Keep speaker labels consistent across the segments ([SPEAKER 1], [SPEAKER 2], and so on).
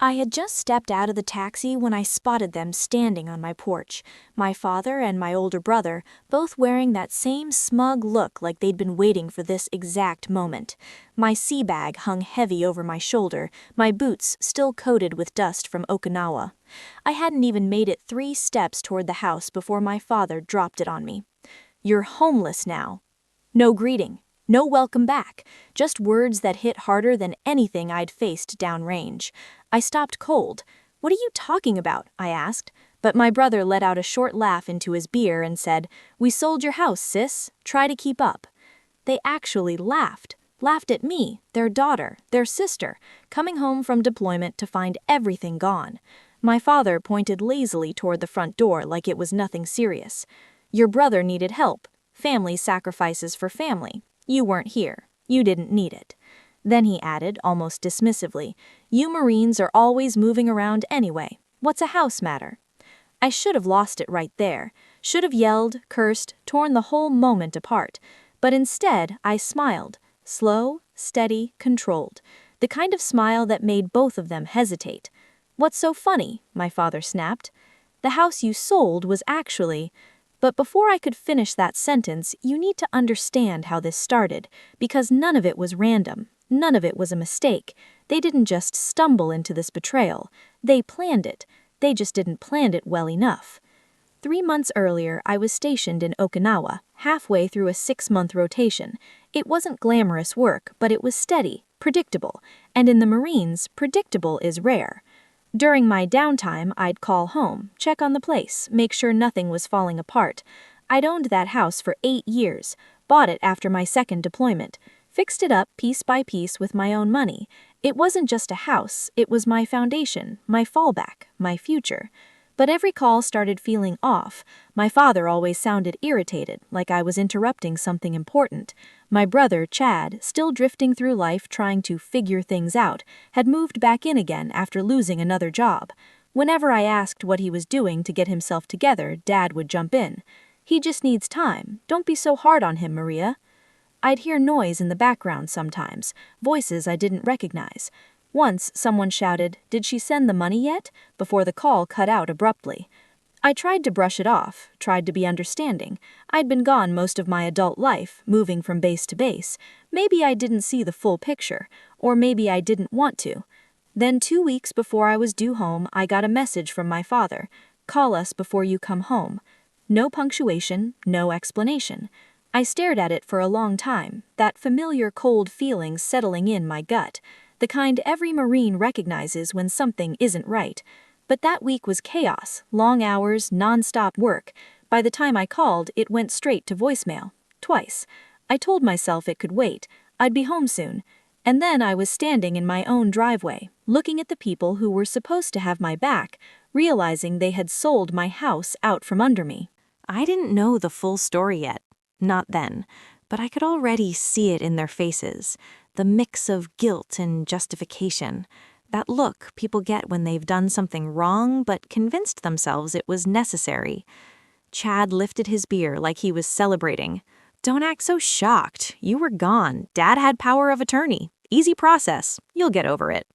[SPEAKER 1] I had just stepped out of the taxi when I spotted them standing on my porch, my father and my older brother, both wearing that same smug look like they'd been waiting for this exact moment. My sea bag hung heavy over my shoulder, my boots still coated with dust from Okinawa. I hadn't even made it 3 steps toward the house before my father dropped it on me. "You're homeless now." No greeting. No welcome back, just words that hit harder than anything I'd faced downrange. I stopped cold. "What are you talking about?" I asked, but my brother let out a short laugh into his beer and said, "We sold your house, sis. Try to keep up." They actually laughed at me, their daughter, their sister, coming home from deployment to find everything gone. My father pointed lazily toward the front door like it was nothing serious. "Your brother needed help. Family sacrifices for family. You weren't here. You didn't need it." Then he added, almost dismissively, "You Marines are always moving around anyway. What's a house matter?" I should have lost it right there. Should have yelled, cursed, torn the whole moment apart. But instead, I smiled. Slow, steady, controlled. The kind of smile that made both of them hesitate. "What's so funny?" my father snapped. "The house you sold was actually—" But before I could finish that sentence, you need to understand how this started, because none of it was random. None of it was a mistake. They didn't just stumble into this betrayal. They planned it. They just didn't plan it well enough. 3 months earlier, I was stationed in Okinawa, halfway through a 6-month rotation. It wasn't glamorous work, but it was steady, predictable, and in the Marines, predictable is rare. During my downtime, I'd call home, check on the place, make sure nothing was falling apart. I'd owned that house for 8 years, bought it after my second deployment, fixed it up piece by piece with my own money. It wasn't just a house, it was my foundation, my fallback, my future. But every call started feeling off. My father always sounded irritated, like I was interrupting something important. My brother, Chad, still drifting through life trying to figure things out, had moved back in again after losing another job. Whenever I asked what he was doing to get himself together, Dad would jump in. "He just needs time. Don't be so hard on him, Maria." I'd hear noise in the background sometimes, voices I didn't recognize. Once, someone shouted, "Did she send the money yet?" before the call cut out abruptly. I tried to brush it off, tried to be understanding. I'd been gone most of my adult life, moving from base to base. Maybe I didn't see the full picture, or maybe I didn't want to. Then 2 weeks before I was due home, I got a message from my father. "Call us before you come home." No punctuation, no explanation. I stared at it for a long time, that familiar cold feeling settling in my gut. The kind every Marine recognizes when something isn't right. But that week was chaos, long hours, non-stop work. By the time I called, it went straight to voicemail. Twice. I told myself it could wait. I'd be home soon. And then I was standing in my own driveway, looking at the people who were supposed to have my back, realizing they had sold my house out from under me. I didn't know the full story yet. Not then. But I could already see it in their faces. The mix of guilt and justification. That look people get when they've done something wrong but convinced themselves it was necessary. Chad lifted his beer like he was celebrating. "Don't act so shocked. You were gone. Dad had power of attorney. Easy process. You'll get over it."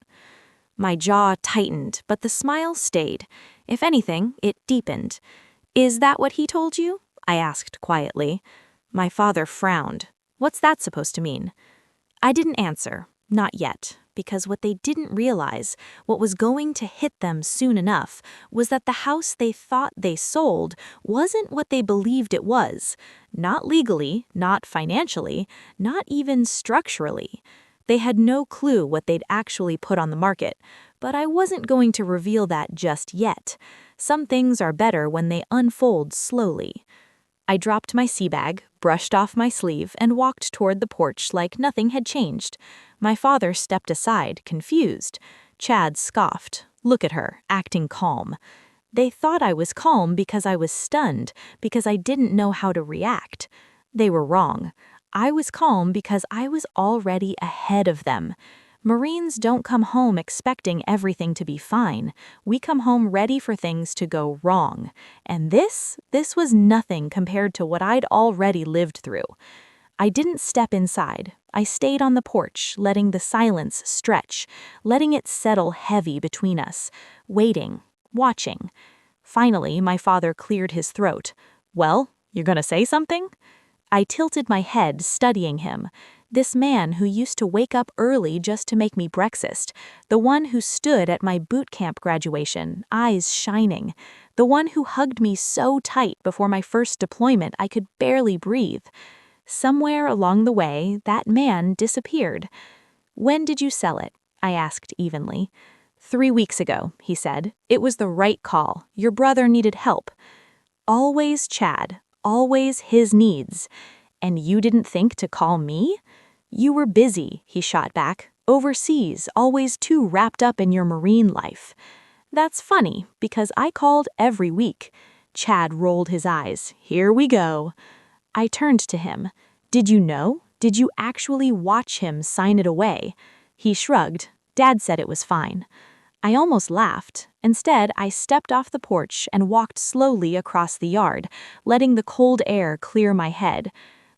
[SPEAKER 1] My jaw tightened, but the smile stayed. If anything, it deepened. "Is that what he told you?" I asked quietly. My father frowned. "What's that supposed to mean?" I didn't answer, not yet, because what they didn't realize, what was going to hit them soon enough, was that the house they thought they sold wasn't what they believed it was. Not legally, not financially, not even structurally. They had no clue what they'd actually put on the market, but I wasn't going to reveal that just yet. Some things are better when they unfold slowly. I dropped my sea bag, brushed off my sleeve, and walked toward the porch like nothing had changed. My father stepped aside, confused. Chad scoffed. Look at her, acting calm. They thought I was calm because I was stunned, because I didn't know how to react. They were wrong. I was calm because I was already ahead of them. Marines don't come home expecting everything to be fine. We come home ready for things to go wrong. And this was nothing compared to what I'd already lived through. I didn't step inside. I stayed on the porch, letting the silence stretch, letting it settle heavy between us, waiting, watching. Finally, my father cleared his throat. "Well, you're gonna say something?" I tilted my head, studying him. This man who used to wake up early just to make me breakfast, the one who stood at my boot camp graduation, eyes shining, the one who hugged me so tight before my first deployment I could barely breathe. Somewhere along the way, that man disappeared. "When did you sell it?" I asked evenly. 3 weeks ago, he said. "It was the right call. Your brother needed help." Always Chad, always his needs. "And you didn't think to call me?" "You were busy," he shot back. "Overseas, always too wrapped up in your marine life." "That's funny, because I called every week." Chad rolled his eyes. "Here we go." I turned to him. "Did you know? Did you actually watch him sign it away?" He shrugged. "Dad said it was fine." I almost laughed. Instead, I stepped off the porch and walked slowly across the yard, letting the cold air clear my head.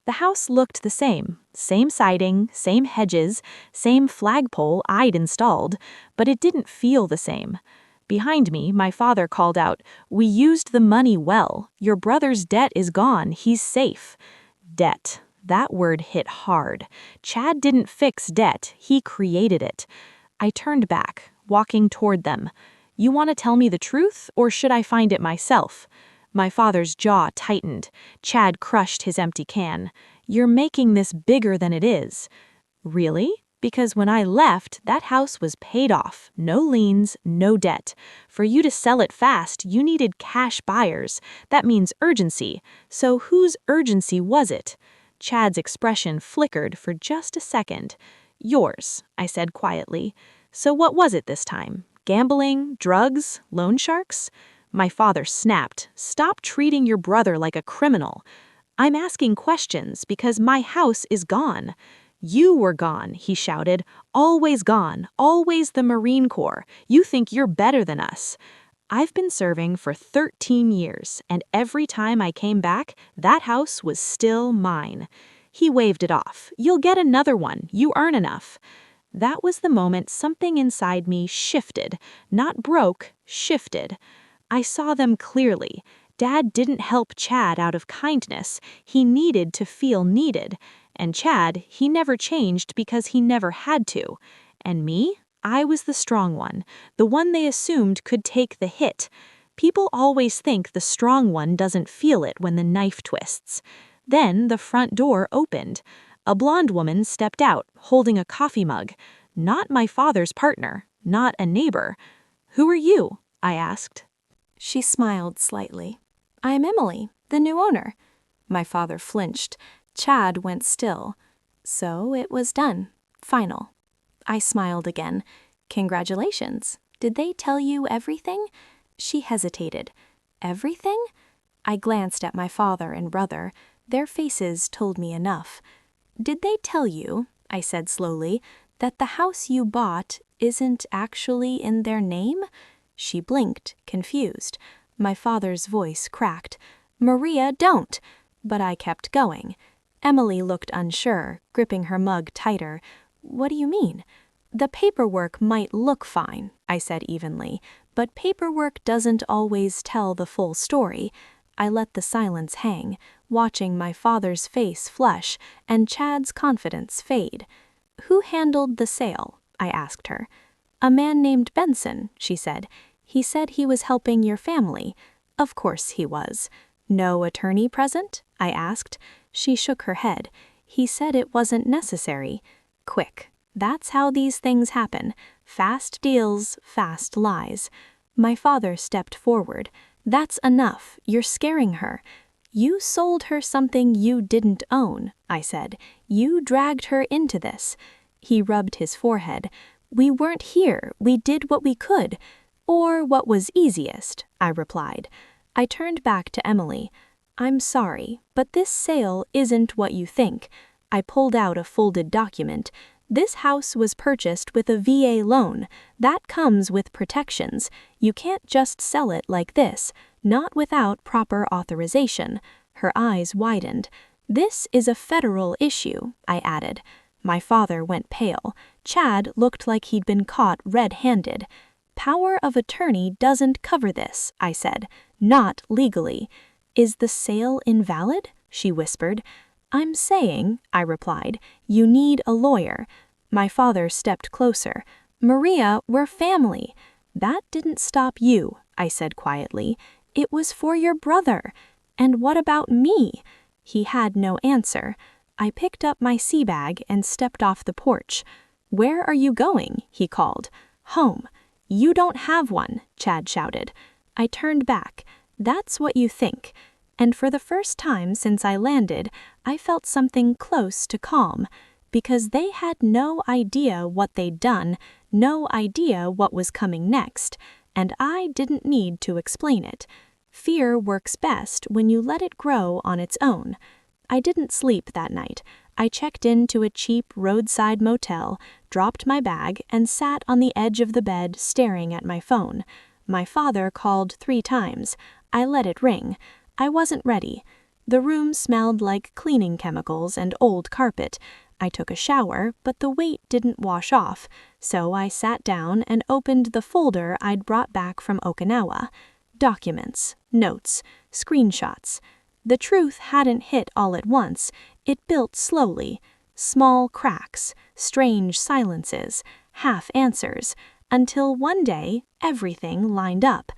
[SPEAKER 1] The house looked the same. Same siding, same hedges, same flagpole I'd installed, but it didn't feel the same. Behind me, my father called out, "We used the money well. Your brother's debt is gone. He's safe." Debt. That word hit hard. Chad didn't fix debt. He created it. I turned back, walking toward them. "You want to tell me the truth, or should I find it myself?" My father's jaw tightened. Chad crushed his empty can. "You're making this bigger than it is." "Really? Because when I left, that house was paid off. No liens, no debt. For you to sell it fast, you needed cash buyers. That means urgency. So whose urgency was it?" Chad's expression flickered for just a second. "Yours," I said quietly. "So what was it this time? Gambling? Drugs? Loan sharks?" My father snapped. "Stop treating your brother like a criminal." "I'm asking questions because my house is gone." "You were gone," he shouted. "Always gone. Always the Marine Corps. You think you're better than us." "I've been serving for 13 years, and every time I came back, that house was still mine." He waved it off. "You'll get another one. You earn enough." That was the moment something inside me shifted. Not broke, shifted. I saw them clearly. Dad didn't help Chad out of kindness. He needed to feel needed. And Chad, he never changed because he never had to. And me? I was the strong one, the one they assumed could take the hit. People always think the strong one doesn't feel it when the knife twists. Then the front door opened. A blonde woman stepped out, holding a coffee mug. Not my father's partner, not a neighbor. "Who are you?" I asked. She smiled slightly. "I'm Emily, the new owner." My father flinched. Chad went still. So it was done. Final. I smiled again. "Congratulations. Did they tell you everything?" She hesitated. "Everything?" I glanced at my father and brother. Their faces told me enough. "Did they tell you," I said slowly, "that the house you bought isn't actually in their name?" She blinked, confused. My father's voice cracked. "Maria, don't!" But I kept going. Emily looked unsure, gripping her mug tighter. "What do you mean?" "The paperwork might look fine," I said evenly, "but paperwork doesn't always tell the full story." I let the silence hang, watching my father's face flush and Chad's confidence fade. "Who handled the sale?" I asked her. "A man named Benson," she said. "He said he was helping your family." Of course he was. "No attorney present?" I asked. She shook her head. "He said it wasn't necessary." Quick. That's how these things happen. Fast deals, fast lies. My father stepped forward. "That's enough. You're scaring her." "You sold her something you didn't own," I said. "You dragged her into this." He rubbed his forehead. "We weren't here. We did what we could." "Or what was easiest," I replied. I turned back to Emily. "I'm sorry, but this sale isn't what you think." I pulled out a folded document. "This house was purchased with a VA loan. That comes with protections. You can't just sell it like this, not without proper authorization." Her eyes widened. "This is a federal issue," I added. My father went pale. Chad looked like he'd been caught red-handed. "Power of attorney doesn't cover this," I said. "Not legally." "Is the sale invalid?" she whispered. "I'm saying," I replied, "you need a lawyer." My father stepped closer. "Maria, we're family." "That didn't stop you," I said quietly. "It was for your brother." "And what about me?" He had no answer. I picked up my sea bag and stepped off the porch. "Where are you going?" he called. "Home." "You don't have one," Chad shouted. I turned back. "That's what you think." And for the first time since I landed, I felt something close to calm, because they had no idea what they'd done, no idea what was coming next, and I didn't need to explain it. Fear works best when you let it grow on its own. I didn't sleep that night. I checked into a cheap roadside motel, dropped my bag, and sat on the edge of the bed staring at my phone. My father called 3 times. I let it ring. I wasn't ready. The room smelled like cleaning chemicals and old carpet. I took a shower, but the weight didn't wash off, so I sat down and opened the folder I'd brought back from Okinawa. Documents, notes, screenshots. The truth hadn't hit all at once. It built slowly. Small cracks, strange silences, half answers, until one day everything lined up.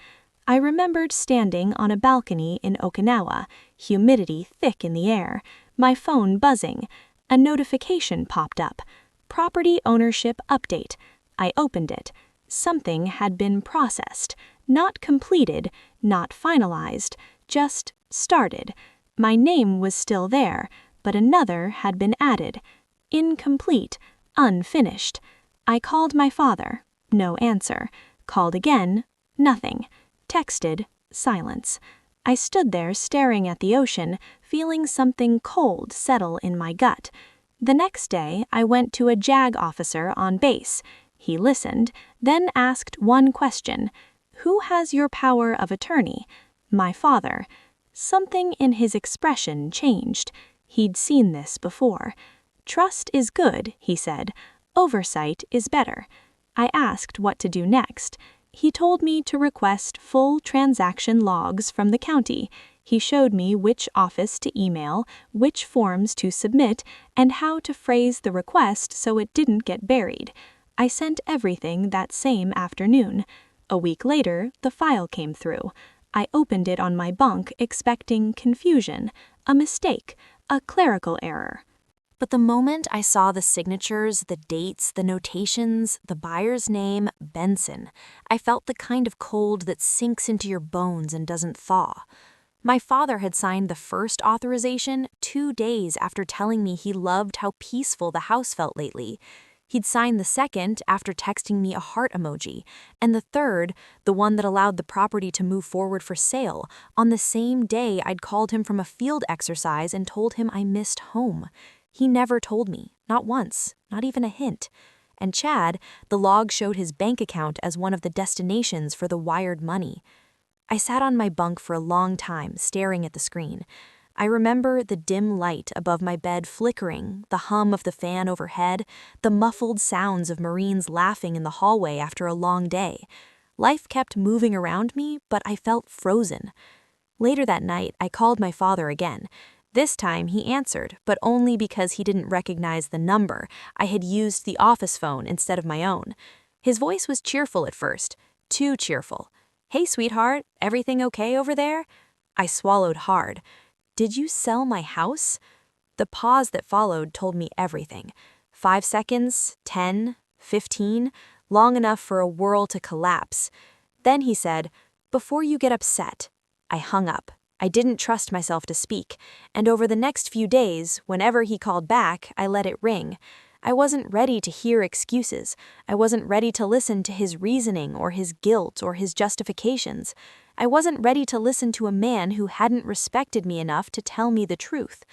[SPEAKER 1] I remembered standing on a balcony in Okinawa, humidity thick in the air, my phone buzzing. A notification popped up. Property ownership update. I opened it. Something had been processed. Not completed, not finalized, just started. My name was still there, but another had been added. Incomplete, unfinished. I called my father. No answer. Called again. Nothing. Texted. Silence. I stood there staring at the ocean, feeling something cold settle in my gut. The next day, I went to a JAG officer on base. He listened, then asked one question. "Who has your power of attorney?" "My father." Something in his expression changed. He'd seen this before. "Trust is good," he said. "Oversight is better." I asked what to do next. He told me to request full transaction logs from the county. He showed me which office to email, which forms to submit, and how to phrase the request so it didn't get buried. I sent everything that same afternoon. A week later, the file came through. I opened it on my bunk expecting confusion, a mistake, a clerical error. But the moment I saw the signatures, the dates, the notations, the buyer's name, Benson, I felt the kind of cold that sinks into your bones and doesn't thaw. My father had signed the first authorization 2 days after telling me he loved how peaceful the house felt lately. He'd signed the second after texting me a heart emoji, and the third, the one that allowed the property to move forward for sale, on the same day I'd called him from a field exercise and told him I missed home. He never told me, not once, not even a hint. And Chad, the log showed his bank account as one of the destinations for the wired money. I sat on my bunk for a long time, staring at the screen. I remember the dim light above my bed flickering, the hum of the fan overhead, the muffled sounds of Marines laughing in the hallway after a long day. Life kept moving around me, but I felt frozen. Later that night, I called my father again. This time he answered, but only because he didn't recognize the number. I had used the office phone instead of my own. His voice was cheerful at first, too cheerful. "Hey, sweetheart, everything okay over there?" I swallowed hard. "Did you sell my house?" The pause that followed told me everything. 5 seconds, 10, 15, long enough for a world to collapse. Then he said, "Before you get upset." I hung up. I didn't trust myself to speak, and over the next few days, whenever he called back, I let it ring. I wasn't ready to hear excuses. I wasn't ready to listen to his reasoning or his guilt or his justifications. I wasn't ready to listen to a man who hadn't respected me enough to tell me the truth.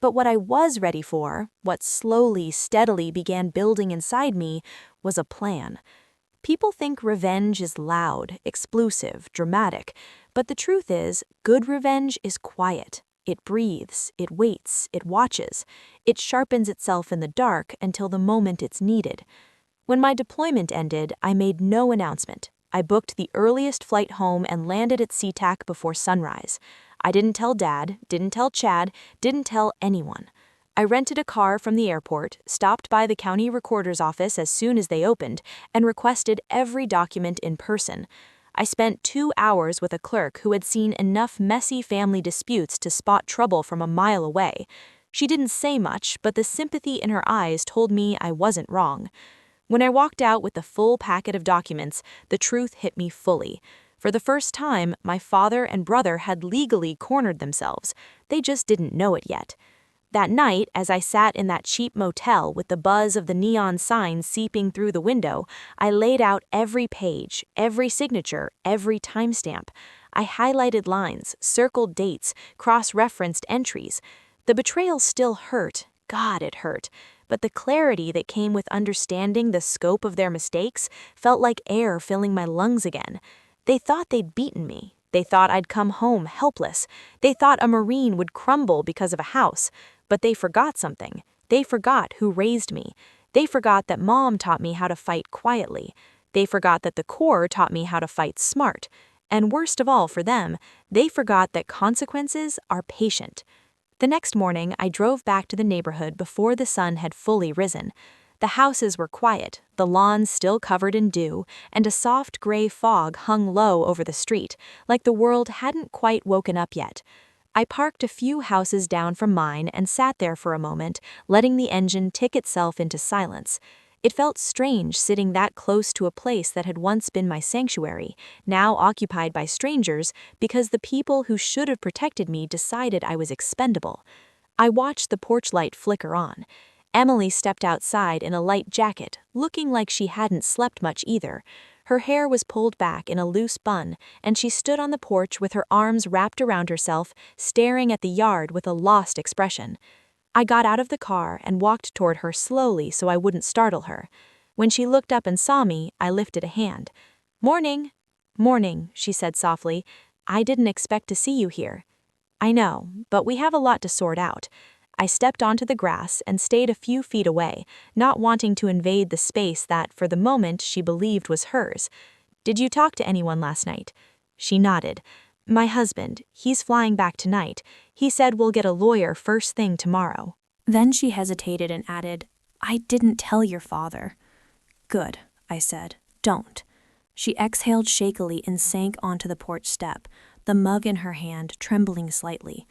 [SPEAKER 1] But what I was ready for, what slowly, steadily began building inside me, was a plan. People think revenge is loud, explosive, dramatic, but the truth is, good revenge is quiet, It breathes, it waits, it watches. It sharpens itself in the dark until the moment it's needed. When my deployment ended, I made no announcement. I booked the earliest flight home and landed at SeaTac before sunrise. I didn't tell Dad, didn't tell Chad, didn't tell anyone. I rented a car from the airport, stopped by the county recorder's office as soon as they opened, and requested every document in person. I spent 2 hours with a clerk who had seen enough messy family disputes to spot trouble from a mile away. She didn't say much, but the sympathy in her eyes told me I wasn't wrong. When I walked out with the full packet of documents, the truth hit me fully. For the first time, my father and brother had legally cornered themselves. They just didn't know it yet. That night, as I sat in that cheap motel with the buzz of the neon signs seeping through the window, I laid out every page, every signature, every timestamp. I highlighted lines, circled dates, cross-referenced entries. The betrayal still hurt. God, it hurt. But the clarity that came with understanding the scope of their mistakes felt like air filling my lungs again. They thought they'd beaten me. They thought I'd come home helpless. They thought a Marine would crumble because of a house. But they forgot something. They forgot who raised me. They forgot that Mom taught me how to fight quietly. They forgot that the Corps taught me how to fight smart. And worst of all for them, they forgot that consequences are patient. The next morning, I drove back to the neighborhood before the sun had fully risen. The houses were quiet, the lawns still covered in dew, and a soft gray fog hung low over the street, like the world hadn't quite woken up yet. I parked a few houses down from mine and sat there for a moment, letting the engine tick itself into silence. It felt strange sitting that close to a place that had once been my sanctuary, now occupied by strangers because the people who should have protected me decided I was expendable. I watched the porch light flicker on. Emily stepped outside in a light jacket, looking like she hadn't slept much either. Her hair was pulled back in a loose bun, and she stood on the porch with her arms wrapped around herself, staring at the yard with a lost expression. I got out of the car and walked toward her slowly so I wouldn't startle her. When she looked up and saw me, I lifted a hand. "Morning." "Morning," she said softly. "I didn't expect to see you here." "I know, but we have a lot to sort out." I stepped onto the grass and stayed a few feet away, not wanting to invade the space that, for the moment, she believed was hers. "Did you talk to anyone last night?" She nodded. "My husband, he's flying back tonight. He said we'll get a lawyer first thing tomorrow." Then she hesitated and added, "I didn't tell your father." "Good," I said. "Don't." She exhaled shakily and sank onto the porch step, the mug in her hand trembling slightly.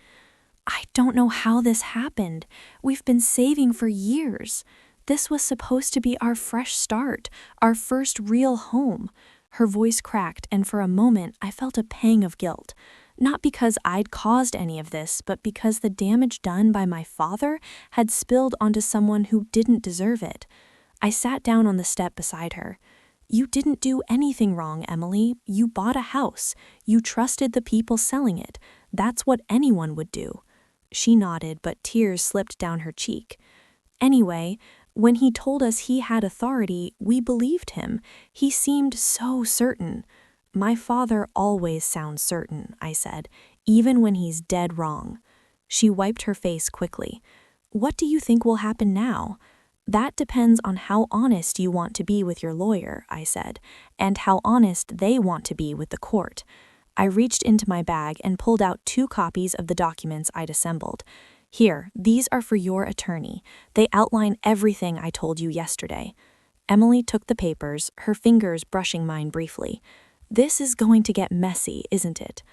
[SPEAKER 1] "I don't know how this happened. We've been saving for years. This was supposed to be our fresh start, our first real home." Her voice cracked, and for a moment I felt a pang of guilt. Not because I'd caused any of this, but because the damage done by my father had spilled onto someone who didn't deserve it. I sat down on the step beside her. "You didn't do anything wrong, Emily. You bought a house. You trusted the people selling it. That's what anyone would do." She nodded, but tears slipped down her cheek. "Anyway, when he told us he had authority, we believed him. He seemed so certain." "My father always sounds certain," I said, "even when he's dead wrong." She wiped her face quickly. "What do you think will happen now?" "That depends on how honest you want to be with your lawyer," I said, "and how honest they want to be with the court." I reached into my bag and pulled out 2 copies of the documents I'd assembled. "Here, these are for your attorney. They outline everything I told you yesterday." Emily took the papers, her fingers brushing mine briefly. "This is going to get messy, isn't it?"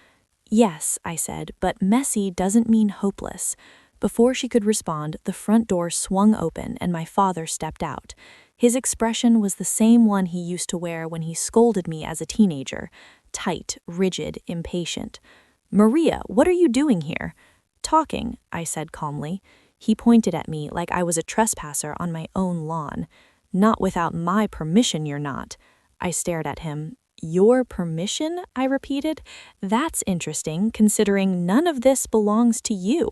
[SPEAKER 1] "Yes," I said, "but messy doesn't mean hopeless." Before she could respond, the front door swung open and my father stepped out. His expression was the same one he used to wear when he scolded me as a teenager. Tight, rigid, impatient. "Maria, what are you doing here?" "Talking," I said calmly. He pointed at me like I was a trespasser on my own lawn. "Not without my permission, you're not." I stared at him. "Your permission?" I repeated. "That's interesting, considering none of this belongs to you."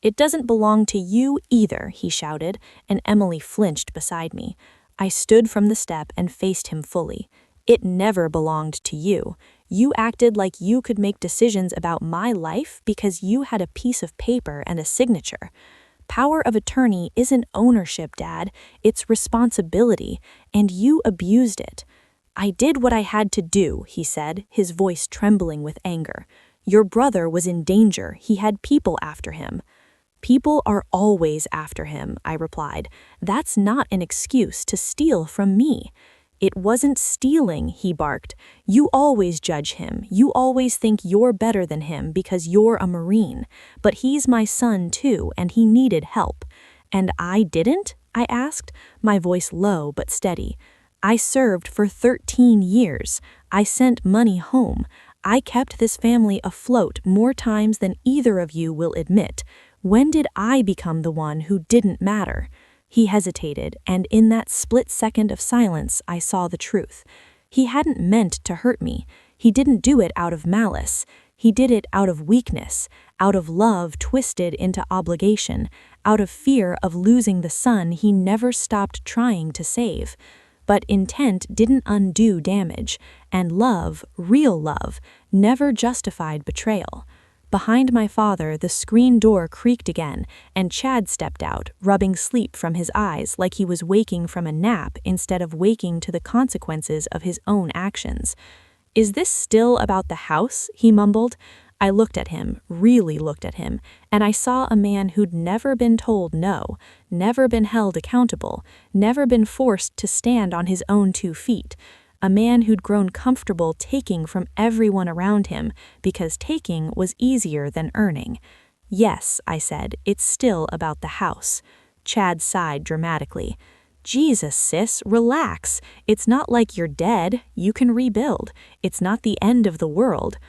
[SPEAKER 1] "It doesn't belong to you either," he shouted, and Emily flinched beside me. I stood from the step and faced him fully. It never belonged to you. You acted like you could make decisions about my life because you had a piece of paper and a signature. Power of attorney isn't ownership, Dad. It's responsibility, and you abused it. I did what I had to do, he said, his voice trembling with anger. Your brother was in danger. He had people after him. People are always after him, I replied. That's not an excuse to steal from me. It wasn't stealing, he barked. You always judge him. You always think you're better than him because you're a Marine. But he's my son too, and he needed help. And I didn't? I asked, my voice low but steady. I served for 13 years. I sent money home. I kept this family afloat more times than either of you will admit. When did I become the one who didn't matter? He hesitated, and in that split second of silence, I saw the truth. He hadn't meant to hurt me. He didn't do it out of malice. He did it out of weakness, out of love twisted into obligation, out of fear of losing the son he never stopped trying to save. But intent didn't undo damage, and love, real love, never justified betrayal. Behind my father, the screen door creaked again, and Chad stepped out, rubbing sleep from his eyes like he was waking from a nap instead of waking to the consequences of his own actions. Is this still about the house? He mumbled. I looked at him, really looked at him, and I saw a man who'd never been told no, never been held accountable, never been forced to stand on his own 2 feet. A man who'd grown comfortable taking from everyone around him because taking was easier than earning. Yes, I said, it's still about the house. Chad sighed dramatically. Jesus, sis, relax. It's not like you're dead. You can rebuild. It's not the end of the world.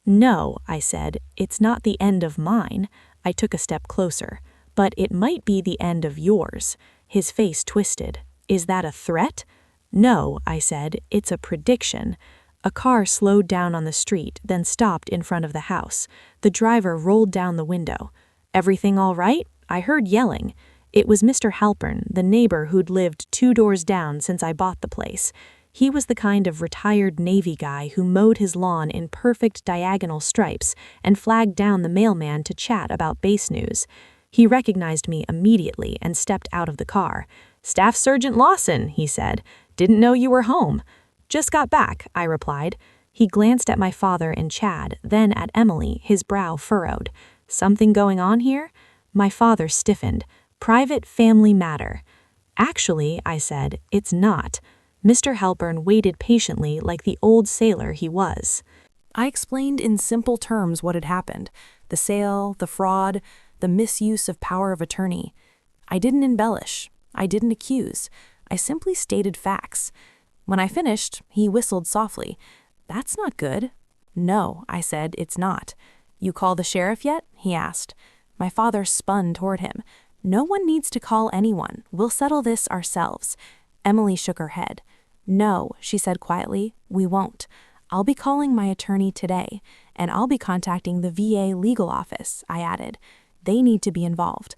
[SPEAKER 1] No, I said, it's not the end of mine. I took a step closer. But it might be the end of yours. His face twisted. Is that a threat? No, I said, it's a prediction. A car slowed down on the street, then stopped in front of the house. The driver rolled down the window. Everything all right? I heard yelling. It was Mr. Halpern, the neighbor who'd lived 2 doors down since I bought the place. He was the kind of retired Navy guy who mowed his lawn in perfect diagonal stripes and flagged down the mailman to chat about base news. He recognized me immediately and stepped out of the car. Staff Sergeant Lawson, he said. Didn't know you were home. Just got back, I replied. He glanced at my father and Chad, then at Emily, his brow furrowed. Something going on here? My father stiffened. Private family matter. Actually, I said, it's not. Mr. Halpern waited patiently like the old sailor he was. I explained in simple terms what had happened. The sale, the fraud, the misuse of power of attorney. I didn't embellish. I didn't accuse. I simply stated facts. When I finished, he whistled softly. That's not good. No, I said, it's not. You call the sheriff yet? He asked. My father spun toward him. No one needs to call anyone. We'll settle this ourselves. Emily shook her head. No, she said quietly, we won't. I'll be calling my attorney today, and I'll be contacting the VA legal office, I added. They need to be involved.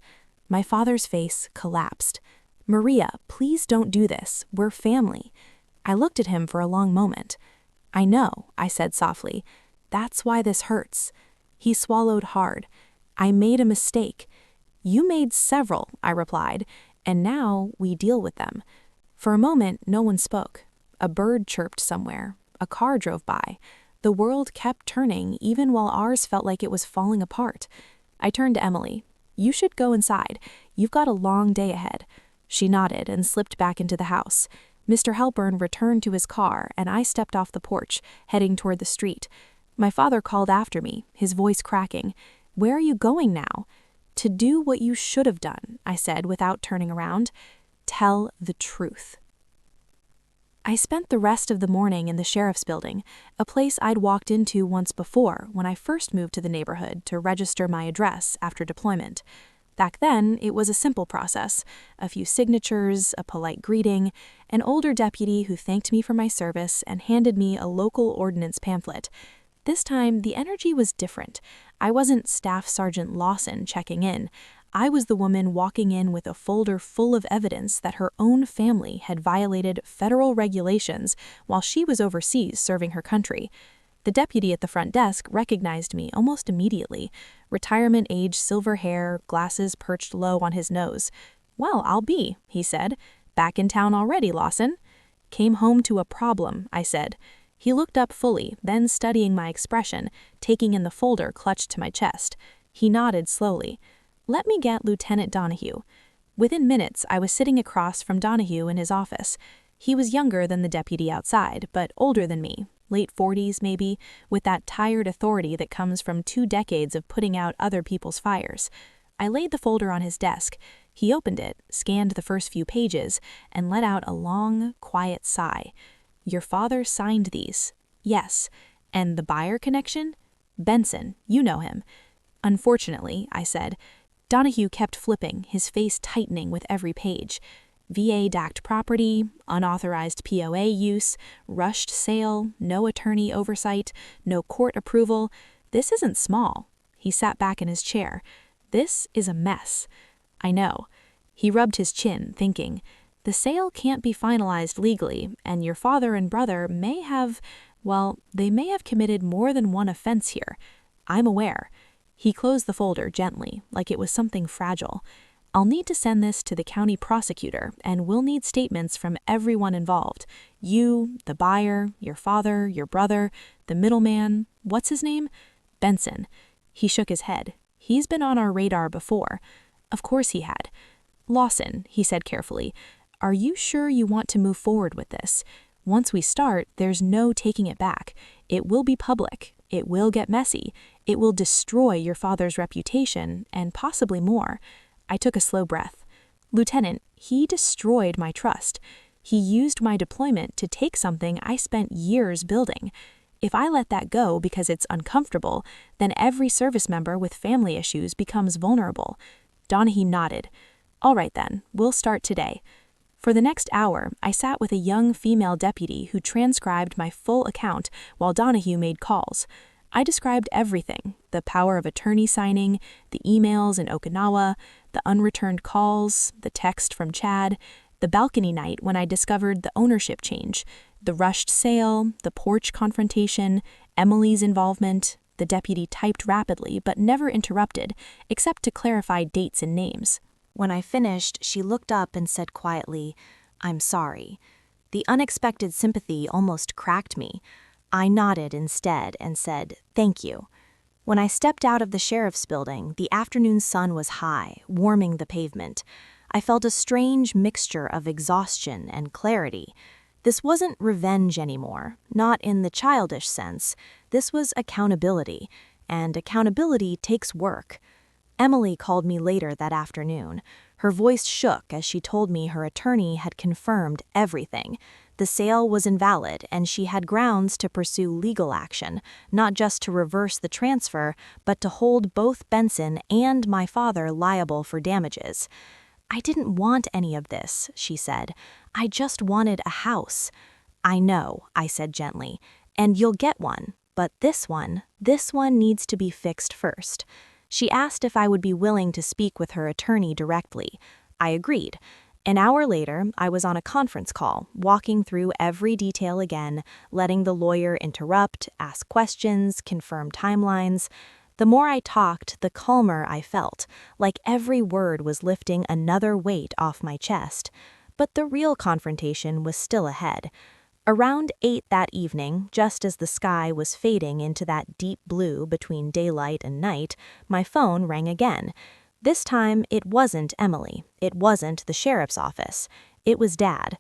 [SPEAKER 1] My father's face collapsed. Maria, please don't do this. We're family. I looked at him for a long moment. I know, I said softly. That's why this hurts. He swallowed hard. I made a mistake. You made several, I replied, and now we deal with them. For a moment, no one spoke. A bird chirped somewhere. A car drove by. The world kept turning, even while ours felt like it was falling apart. I turned to Emily. You should go inside. You've got a long day ahead. She nodded and slipped back into the house. Mr. Halpern returned to his car, and I stepped off the porch, heading toward the street. My father called after me, his voice cracking. Where are you going now? To do what you should have done, I said without turning around. Tell the truth. I spent the rest of the morning in the sheriff's building, a place I'd walked into once before when I first moved to the neighborhood to register my address after deployment. Back then, it was a simple process. A few signatures, a polite greeting, an older deputy who thanked me for my service and handed me a local ordinance pamphlet. This time, the energy was different. I wasn't Staff Sergeant Lawson checking in.
[SPEAKER 2] I was the woman walking in with a folder full of evidence that her own family had violated federal regulations while she was overseas serving her country. The deputy at the front desk recognized me almost immediately. Retirement age, silver hair, glasses perched low on his nose. "Well, I'll be," he said. "Back in town already, Lawson?" "Came home to a problem," I said. He looked up fully, then studying my expression, taking in the folder clutched to my chest. He nodded slowly. "Let me get Lieutenant Donahue." Within minutes, I was sitting across from Donahue in his office. He was younger than the deputy outside, but older than me, late 40s maybe, with that tired authority that comes from 2 decades of putting out other people's fires. I laid the folder on his desk. He opened it, scanned the first few pages, and let out a long, quiet sigh. "Your father signed these." "Yes." "And the buyer connection?" "Benson, you know him." "Unfortunately," I said. Donahue kept flipping, his face tightening with every page. VA-DAC'd property, unauthorized POA use, rushed sale, no attorney oversight, no court approval. This isn't small. He sat back in his chair. This is a mess. I know. He rubbed his chin, thinking, the sale can't be finalized legally, and your father and brother may have, well, they may have committed more than one offense here. I'm aware. He closed the folder gently, like it was something fragile. I'll need to send this to the county prosecutor, and we'll need statements from everyone involved. You, the buyer, your father, your brother, the middleman, what's his name? Benson. He shook his head. He's been on our radar before. Of course he had. Lawson, he said carefully, are you sure you want to move forward with this? Once we start, there's no taking it back. It will be public. It will get messy. It will destroy your father's reputation, and possibly more. I took a slow breath. Lieutenant, he destroyed my trust. He used my deployment to take something I spent years building. If I let that go because it's uncomfortable, then every service member with family issues becomes vulnerable. Donahue nodded. All right then, we'll start today. For the next hour, I sat with a young female deputy who transcribed my full account while Donahue made calls. I described everything, the power of attorney signing, the emails in Okinawa, the unreturned calls, the text from Chad, the balcony night when I discovered the ownership change, the rushed sale, the porch confrontation, Emily's involvement. The deputy typed rapidly but never interrupted, except to clarify dates and names. When I finished, she looked up and said quietly, I'm sorry. The unexpected sympathy almost cracked me. I nodded instead and said, thank you. When I stepped out of the sheriff's building, the afternoon sun was high, warming the pavement. I felt a strange mixture of exhaustion and clarity. This wasn't revenge anymore, not in the childish sense. This was accountability, and accountability takes work. Emily called me later that afternoon. Her voice shook as she told me her attorney had confirmed everything. The sale was invalid, and she had grounds to pursue legal action, not just to reverse the transfer, but to hold both Benson and my father liable for damages. I didn't want any of this, she said. I just wanted a house. I know, I said gently, and you'll get one, but this one needs to be fixed first. She asked if I would be willing to speak with her attorney directly. I agreed. An hour later, I was on a conference call, walking through every detail again, letting the lawyer interrupt, ask questions, confirm timelines. The more I talked, the calmer I felt, like every word was lifting another weight off my chest. But the real confrontation was still ahead. Around 8 that evening, just as the sky was fading into that deep blue between daylight and night, my phone rang again. This time, it wasn't Emily. It wasn't the sheriff's office. It was Dad.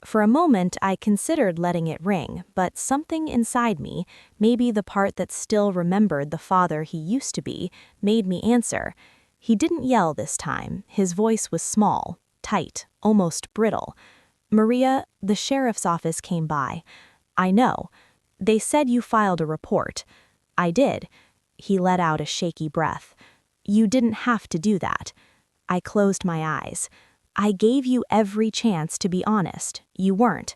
[SPEAKER 2] For a moment, I considered letting it ring, but something inside me, maybe the part that still remembered the father he used to be, made me answer. He didn't yell this time. His voice was small, tight, almost brittle. Maria, the sheriff's office came by. I know. They said you filed a report. I did. He let out a shaky breath. You didn't have to do that. I closed my eyes. I gave you every chance to be honest. You weren't.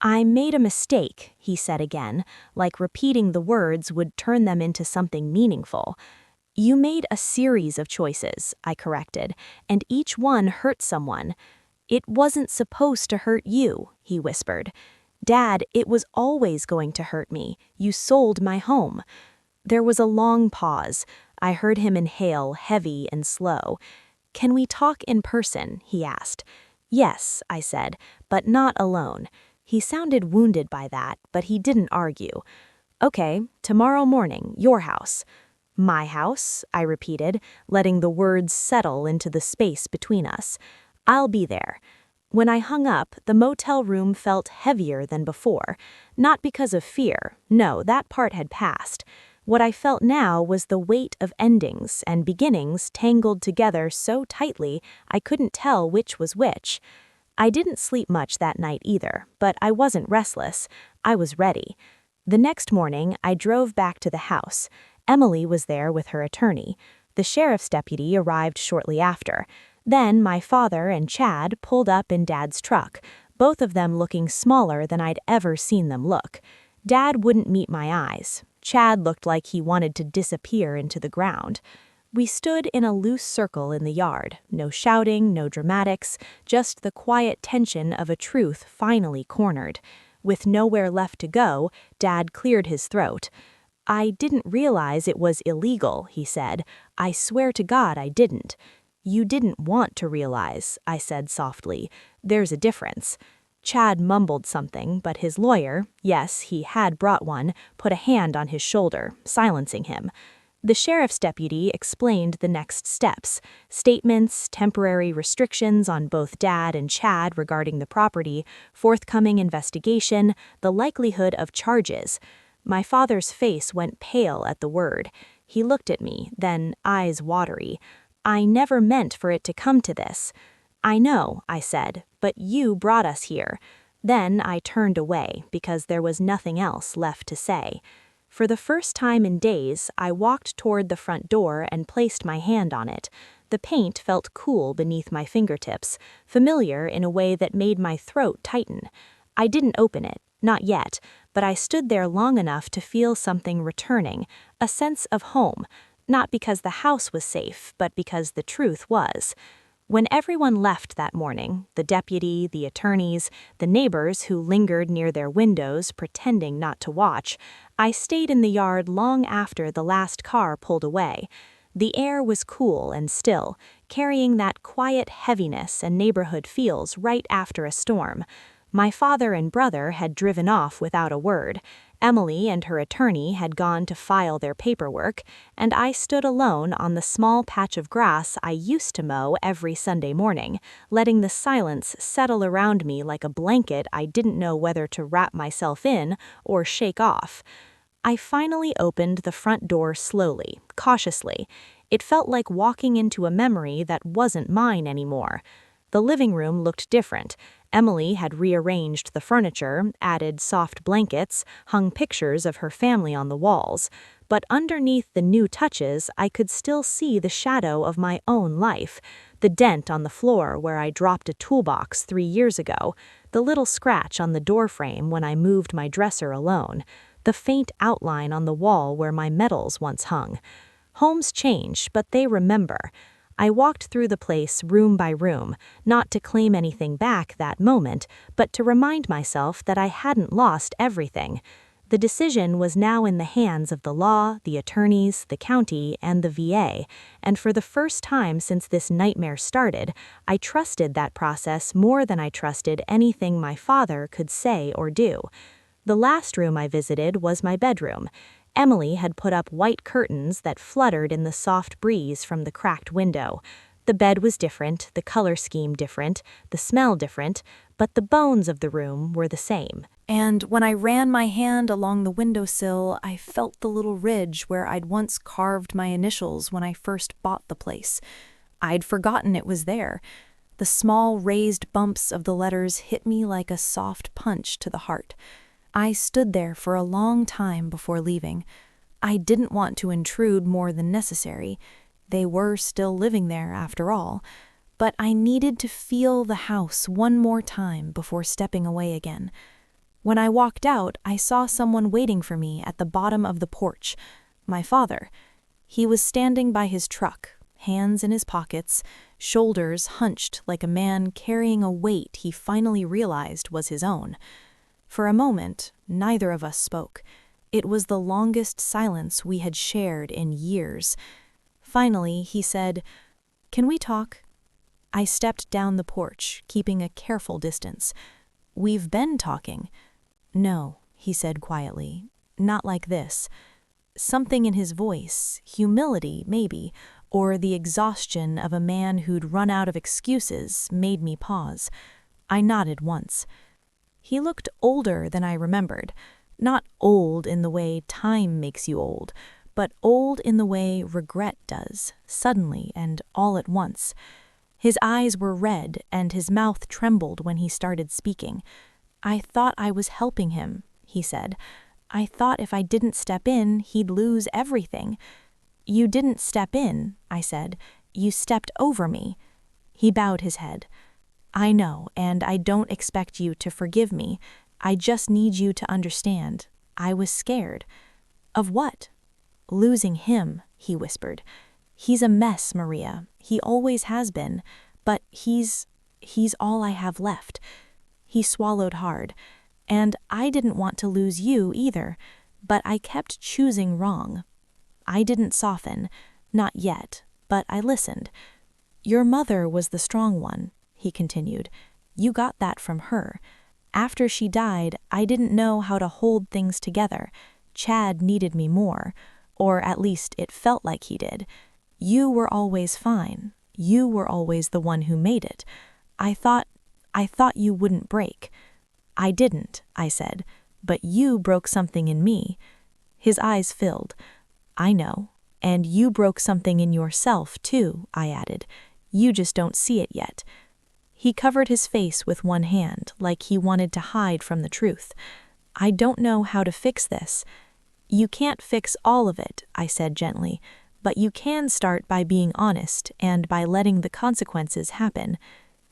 [SPEAKER 2] I made a mistake, he said again, like repeating the words would turn them into something meaningful.
[SPEAKER 1] You made a series of choices, I corrected, and each one hurt someone. It wasn't supposed to hurt you, he whispered. Dad, it was always going to hurt me. You sold my home. There was a long pause. I heard him inhale, heavy and slow. Can we talk in person? He asked. Yes, I said, but not alone. He sounded wounded by that, but he didn't argue. Okay, tomorrow morning, your house. My house, I repeated, letting the words settle into the space between us. I'll be there. When I hung up, the motel room felt heavier than before. Not because of fear, no, that part had passed. What I felt now was the weight of endings and beginnings tangled together so tightly I couldn't tell which was which. I didn't sleep much that night either, but I wasn't restless. I was ready. The next morning, I drove back to the house. Emily was there with her attorney. The sheriff's deputy arrived shortly after. Then my father and Chad pulled up in Dad's truck, both of them looking smaller than I'd ever seen them look. Dad wouldn't meet my eyes. Chad looked like he wanted to disappear into the ground. We stood in a loose circle in the yard, no shouting, no dramatics, just the quiet tension of a truth finally cornered. With nowhere left to go, Dad cleared his throat. I didn't realize it was illegal, he said. I swear to God I didn't. You didn't want to realize, I said softly. There's a difference. Chad mumbled something, but his lawyer, yes, he had brought one, put a hand on his shoulder, silencing him. The sheriff's deputy explained the next steps: statements, temporary restrictions on both Dad and Chad regarding the property, forthcoming investigation, the likelihood of charges. My father's face went pale at the word. He looked at me, then eyes watery. I never meant for it to come to this. I know, I said, but you brought us here. Then I turned away because there was nothing else left to say. For the first time in days, I walked toward the front door and placed my hand on it. The paint felt cool beneath my fingertips, familiar in a way that made my throat tighten. I didn't open it, not yet, but I stood there long enough to feel something returning, a sense of home, not because the house was safe, but because the truth was. When everyone left that morning, the deputy, the attorneys, the neighbors who lingered near their windows pretending not to watch, I stayed in the yard long after the last car pulled away. The air was cool and still, carrying that quiet heaviness and neighborhood feels right after a storm. My father and brother had driven off without a word. Emily and her attorney had gone to file their paperwork, and I stood alone on the small patch of grass I used to mow every Sunday morning, letting the silence settle around me like a blanket I didn't know whether to wrap myself in or shake off. I finally opened the front door slowly, cautiously. It felt like walking into a memory that wasn't mine anymore. The living room looked different. Emily had rearranged the furniture, added soft blankets, hung pictures of her family on the walls. But underneath the new touches, I could still see the shadow of my own life. The dent on the floor where I dropped a toolbox 3 years ago. The little scratch on the doorframe when I moved my dresser alone. The faint outline on the wall where my medals once hung. Homes change, but they remember. I walked through the place room by room, not to claim anything back that moment, but to remind myself that I hadn't lost everything. The decision was now in the hands of the law, the attorneys, the county, and the VA, and for the first time since this nightmare started, I trusted that process more than I trusted anything my father could say or do. The last room I visited was my bedroom. Emily had put up white curtains that fluttered in the soft breeze from the cracked window. The bed was different, the color scheme different, the smell different, but the bones of the room were the same. And when I ran my hand along the windowsill, I felt the little ridge where I'd once carved my initials when I first bought the place. I'd forgotten it was there. The small raised bumps of the letters hit me like a soft punch to the heart. I stood there for a long time before leaving. I didn't want to intrude more than necessary. They were still living there, after all. But I needed to feel the house one more time before stepping away again. When I walked out, I saw someone waiting for me at the bottom of the porch. My father.
[SPEAKER 2] He was standing by his truck, hands in his pockets, shoulders hunched like a man carrying a weight he finally realized was his own. For a moment, neither of us spoke. It was the longest silence we had shared in years. Finally, he said, "Can we talk?" I stepped down the porch, keeping a careful distance. "We've been talking." "No," he said quietly, "not like this." Something in his voice, humility maybe, or the exhaustion of a man who'd run out of excuses, made me pause. I nodded once. He looked older than I remembered. Not old in the way time makes you old, but old in the way regret does, suddenly and all at once. His eyes were red and his mouth trembled when he started speaking. "I thought I was helping him," he said. "I thought if I didn't step in, he'd lose everything." "You didn't step in," I said. "You stepped over me." He bowed his head. "I know, and I don't expect you to forgive me. I just need you to understand. I was scared." "Of what?" "Losing him," he whispered. "He's a mess, Maria. He always has been. But he's all I have left." He swallowed hard. "And I didn't want to lose you either, but I kept choosing wrong." I didn't soften. Not yet, but I listened. "Your mother was the strong one," he continued. "You got that from her. After she died, I didn't know how to hold things together. Chad needed me more, or at least it felt like he did. You were always fine. You were always the one who made it. I thought you wouldn't break." "I didn't," I said, "but you broke something in me." His eyes filled. "I know, and you broke something in yourself too," I added. "You just don't see it yet." He covered his face with one hand, like he wanted to hide from the truth. "I don't know how to fix this." "You can't fix all of it," I said gently, "but you can start by being honest and by letting the consequences happen."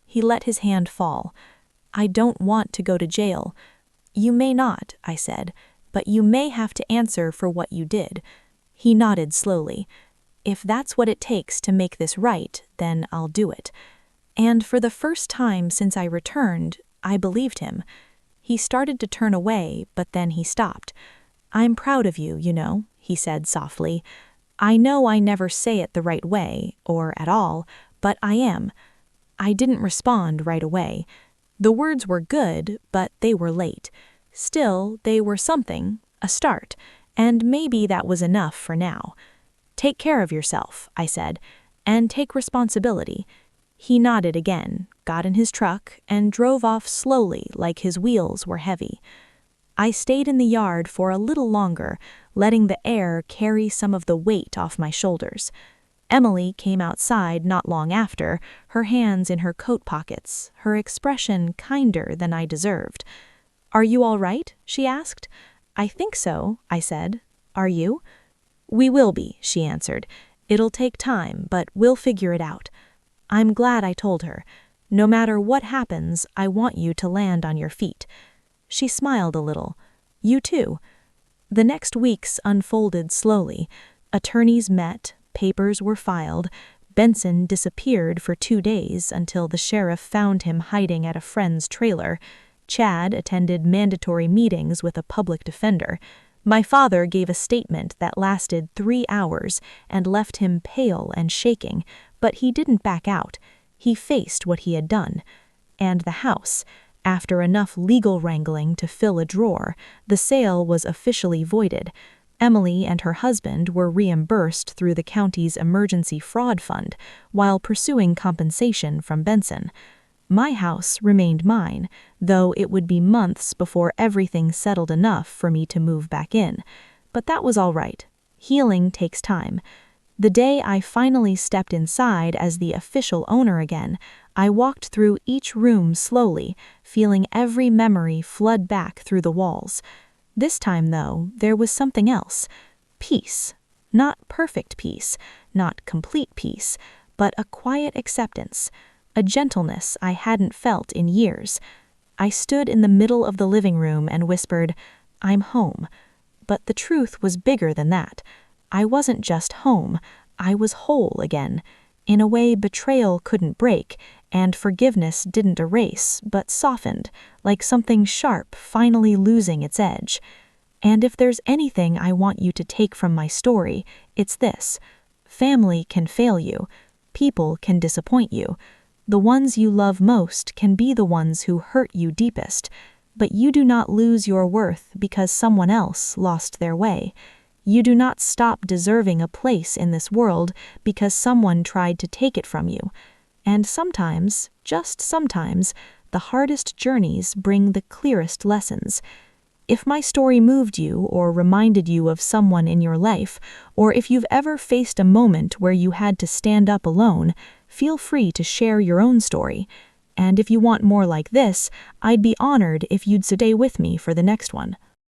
[SPEAKER 2] He let his hand fall. "I don't want to go to jail." "You may not," I said, "but you may have to answer for what you did." He nodded slowly. "If that's what it takes to make this right, then I'll do it." And for the first time since I returned, I believed him. He started to turn away, but then he stopped. "I'm proud of you, you know," he said softly. "I know I never say it the right way, or at all, but I am." I didn't respond right away. The words were good, but they were late. Still, they were something, a start, and maybe that was enough for now. "Take care of yourself," I said, "and take responsibility." He nodded again, got in his truck, and drove off slowly like his wheels were heavy. I stayed in the yard for a little longer, letting the air carry some of the weight off my shoulders. Emily came outside not long after, her hands in her coat pockets, her expression kinder than I deserved. "Are you all right?" she asked. "I think so," I said. "Are you?" "We will be," she answered. "It'll take time, but we'll figure it out." I'm glad I told her. "No matter what happens, I want you to land on your feet." She smiled a little. "You too." The next weeks unfolded slowly. Attorneys met, papers were filed. Benson disappeared for 2 days until the sheriff found him hiding at a friend's trailer. Chad attended mandatory meetings with a public defender. My father gave a statement that lasted 3 hours and left him pale and shaking, but he didn't back out. He faced what he had done. And the house, after enough legal wrangling to fill a drawer, the sale was officially voided. Emily and her husband were reimbursed through the county's emergency fraud fund while pursuing compensation from Benson. My house remained mine, though it would be months before everything settled enough for me to move back in. But that was all right. Healing takes time. The day I finally stepped inside as the official owner again, I walked through each room slowly, feeling every memory flood back through the walls. This time, though, there was something else. Peace. Not perfect peace, not complete peace, but a quiet acceptance, a gentleness I hadn't felt in years. I stood in the middle of the living room and whispered, "I'm home." But the truth was bigger than that. I wasn't just home, I was whole again. In a way betrayal couldn't break, and forgiveness didn't erase, but softened, like something sharp finally losing its edge. And if there's anything I want you to take from my story, it's this. Family can fail you. People can disappoint you. The ones you love most can be the ones who hurt you deepest. But you do not lose your worth because someone else lost their way. You do not stop deserving a place in this world because someone tried to take it from you. And sometimes, just sometimes, the hardest journeys bring the clearest lessons. If my story moved you or reminded you of someone in your life, or if you've ever faced a moment where you had to stand up alone, feel free to share your own story. And if you want more like this, I'd be honored if you'd stay with me for the next one.